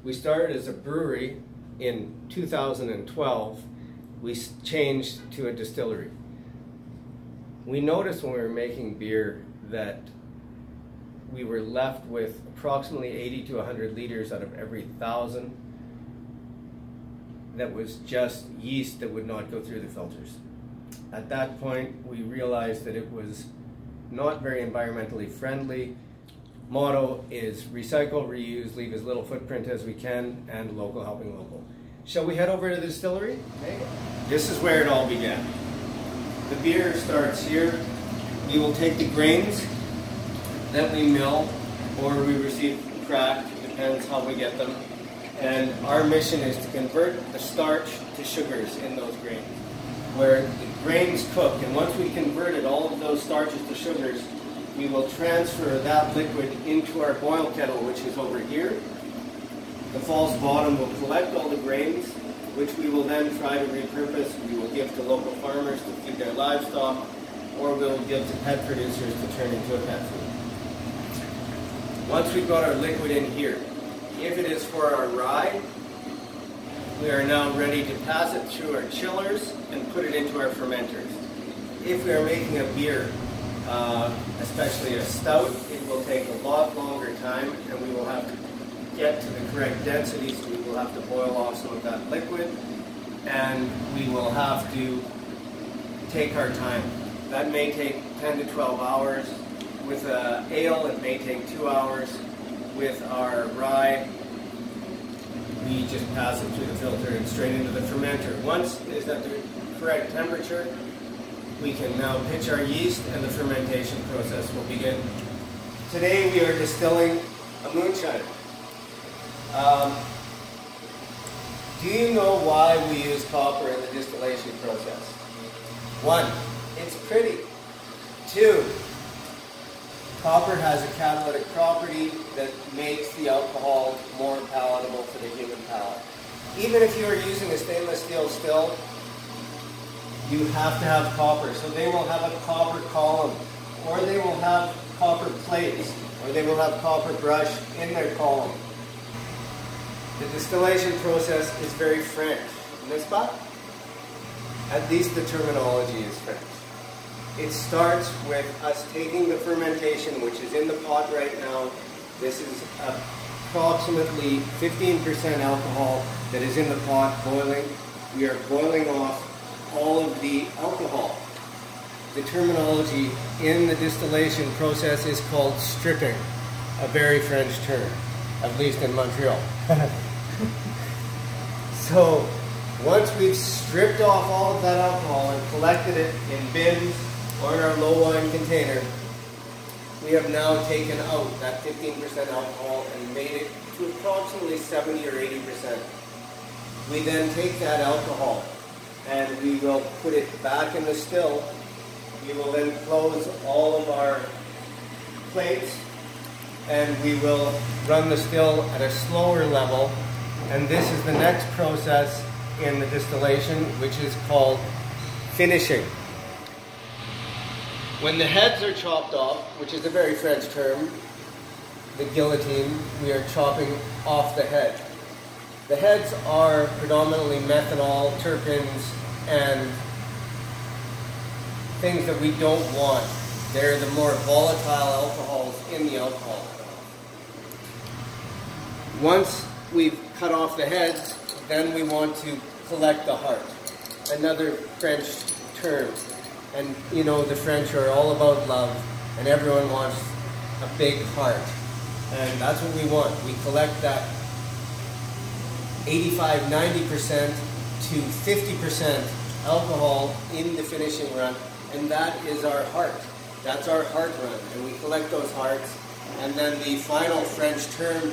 We started as a brewery in 2012. We changed to a distillery. We noticed when we were making beer that we were left with approximately 80 to 100 liters out of every 1,000 that was just yeast that would not go through the filters. At that point, we realized that it was not very environmentally friendly. Motto is recycle, reuse, leave as little footprint as we can, and local helping local. Shall we head over to the distillery? Okay. This is where it all began. The beer starts here. We will take the grains that we mill or we receive cracked, depends how we get them. And our mission is to convert the starch to sugars in those grains, where the grains cook. And once we converted all of those starches to sugars, we will transfer that liquid into our boil kettle, which is over here. The false bottom will collect all the grains, which we will then try to repurpose. We will give to local farmers to feed their livestock, or we'll give to pet producers to turn into a pet food. Once we've got our liquid in here, if it is for our rye, we are now ready to pass it through our chillers and put it into our fermenters. If we are making a beer, especially a stout, it will take a lot longer time, and we will have to get to the correct density, so we will have to boil off some of that liquid, and we will have to take our time. That may take 10 to 12 hours. With ale, it may take 2 hours. With our rye, we just pass it through the filter and straight into the fermenter. Once it is at the correct temperature, we can now pitch our yeast and the fermentation process will begin. Today we are distilling a moonshine. Do you know why we use copper in the distillation process? 1, it's pretty. 2, copper has a catalytic property that makes the alcohol more palatable for the human palate. Even if you are using a stainless steel still, you have to have copper. So they will have a copper column, or they will have copper plates, or they will have copper brush in their column. The distillation process is very French, n'est-ce pas? At least the terminology is French. It starts with us taking the fermentation, which is in the pot right now. This is approximately 15% alcohol that is in the pot boiling. We are boiling off all of the alcohol. The terminology in the distillation process is called stripping, a very French term, at least in Montreal. So once we've stripped off all of that alcohol and collected it in bins or in our low wine container, we have now taken out that 15% alcohol and made it to approximately 70 or 80%. We then take that alcohol and we will put it back in the still. We will then close all of our plates and we will run the still at a slower level. And this is the next process in the distillation, which is called finishing. When the heads are chopped off, which is a very French term, the guillotine, we are chopping off the head. The heads are predominantly methanol, terpenes, and things that we don't want. They're the more volatile alcohols in the alcohol. Once we've cut off the heads, then we want to collect the heart. Another French term. And you know, the French are all about love, and everyone wants a big heart. And that's what we want. We collect that 85–90% to 50% alcohol in the finishing run, and that is our heart. That's our heart run, and we collect those hearts. And then the final French term,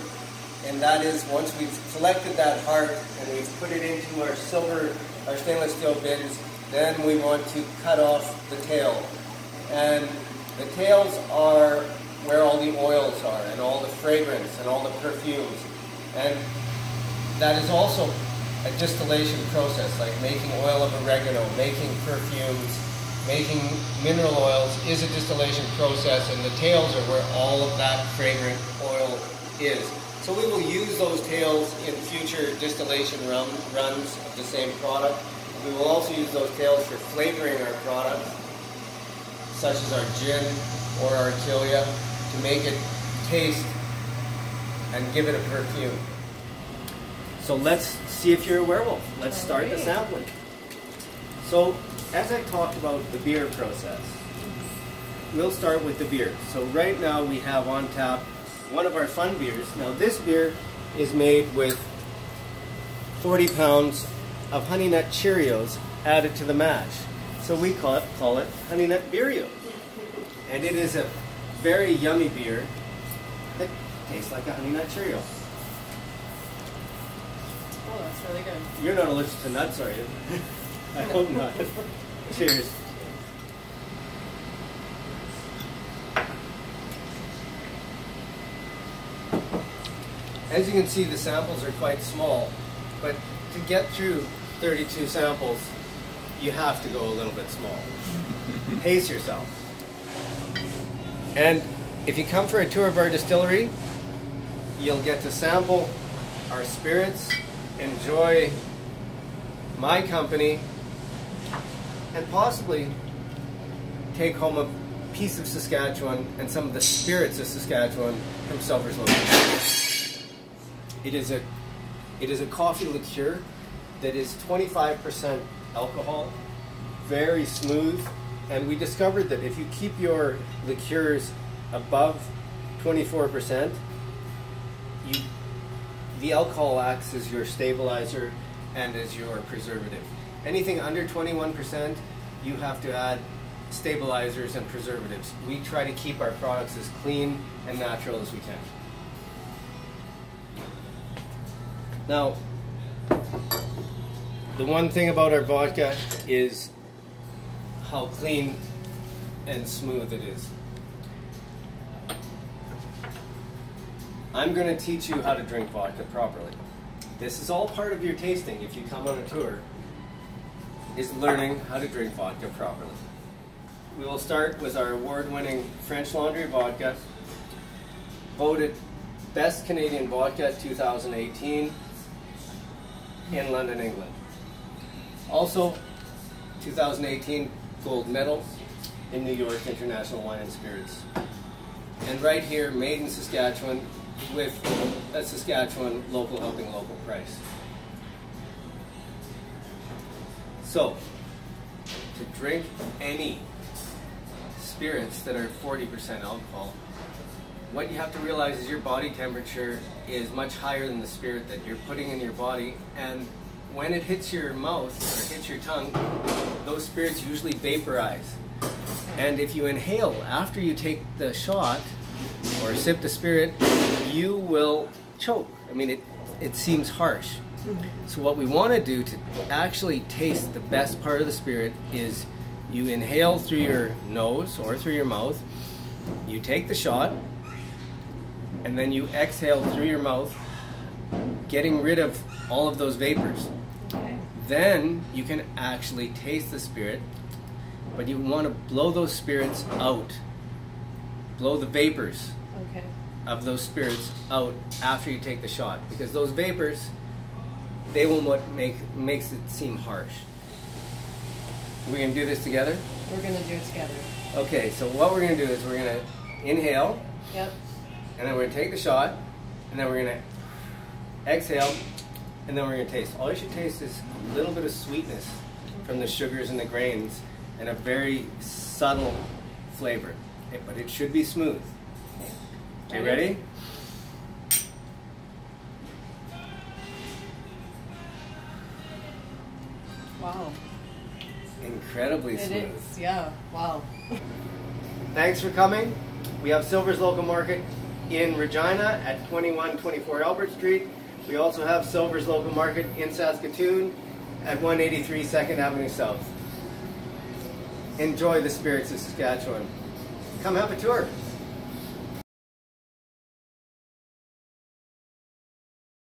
and that is once we've collected that heart and we've put it into our stainless steel bins, then we want to cut off the tail. And the tails are where all the oils are and all the fragrance and all the perfumes. And that is also a distillation process, like making oil of oregano, making perfumes, making mineral oils is a distillation process, and the tails are where all of that fragrant oil is. So we will use those tails in future distillation runs of the same product. We will also use those tails for flavoring our products, such as our gin or our Killia, to make it taste and give it a perfume. So let's see if you're a werewolf. Let's start the sampling. So, as I talked about the beer process, we'll start with the beer. So right now we have on tap one of our fun beers. Now this beer is made with 40 pounds of Honey Nut Cheerios added to the mash. So we call it Honey Nut Beerio. And it is a very yummy beer that tastes like a Honey Nut Cheerio. Oh, that's really good. You're not allergic to nuts, are you? I hope not. Cheers. As you can see, the samples are quite small, but to get through 32 samples, you have to go a little bit small. Pace yourself. And if you come for a tour of our distillery, you'll get to sample our spirits, enjoy my company, and possibly take home a piece of Saskatchewan and some of the spirits of Saskatchewan from Silver's location. It is a coffee liqueur that is 25% alcohol, very smooth, and we discovered that if you keep your liqueurs above 24%, the alcohol acts as your stabilizer and as your preservative. Anything under 21%, you have to add stabilizers and preservatives. We try to keep our products as clean and natural as we can. Now, the one thing about our vodka is how clean and smooth it is. I'm going to teach you how to drink vodka properly. This is all part of your tasting if you come on a tour, is learning how to drink vodka properly. We will start with our award-winning French Laundry vodka, voted Best Canadian Vodka 2018 in London, England. Also, 2018 gold medal in New York International Wine and Spirits. And right here, made in Saskatchewan with a Saskatchewan local helping local price. So, to drink any spirits that are 40% alcohol, what you have to realize is your body temperature is much higher than the spirit that you're putting in your body, and when it hits your mouth or hits your tongue, those spirits usually vaporize. And if you inhale after you take the shot or sip the spirit, you will choke. I mean, it seems harsh. So what we want to do to actually taste the best part of the spirit is you inhale through your nose or through your mouth, you take the shot, and then you exhale through your mouth, getting rid of all of those vapors. Okay. Then you can actually taste the spirit, but you want to blow those spirits out. Blow the vapors of those spirits out after you take the shot, because those vapors, they will what makes it seem harsh. We're going to do this together? We're going to do it together. Okay, so what we're going to do is we're going to inhale. Yep. And then we're going to take the shot, and then we're going to exhale, and then we're going to taste. All you should taste is a little bit of sweetness from the sugars and the grains, and a very subtle flavor. But it should be smooth. Okay, ready? Wow. Incredibly smooth. It is, yeah. Wow. Thanks for coming. We have Silver's Local Market in Regina at 2124 Albert Street. We also have Silver's Local Market in Saskatoon at 183 2nd Avenue South. Enjoy the spirits of Saskatchewan. Come have a tour.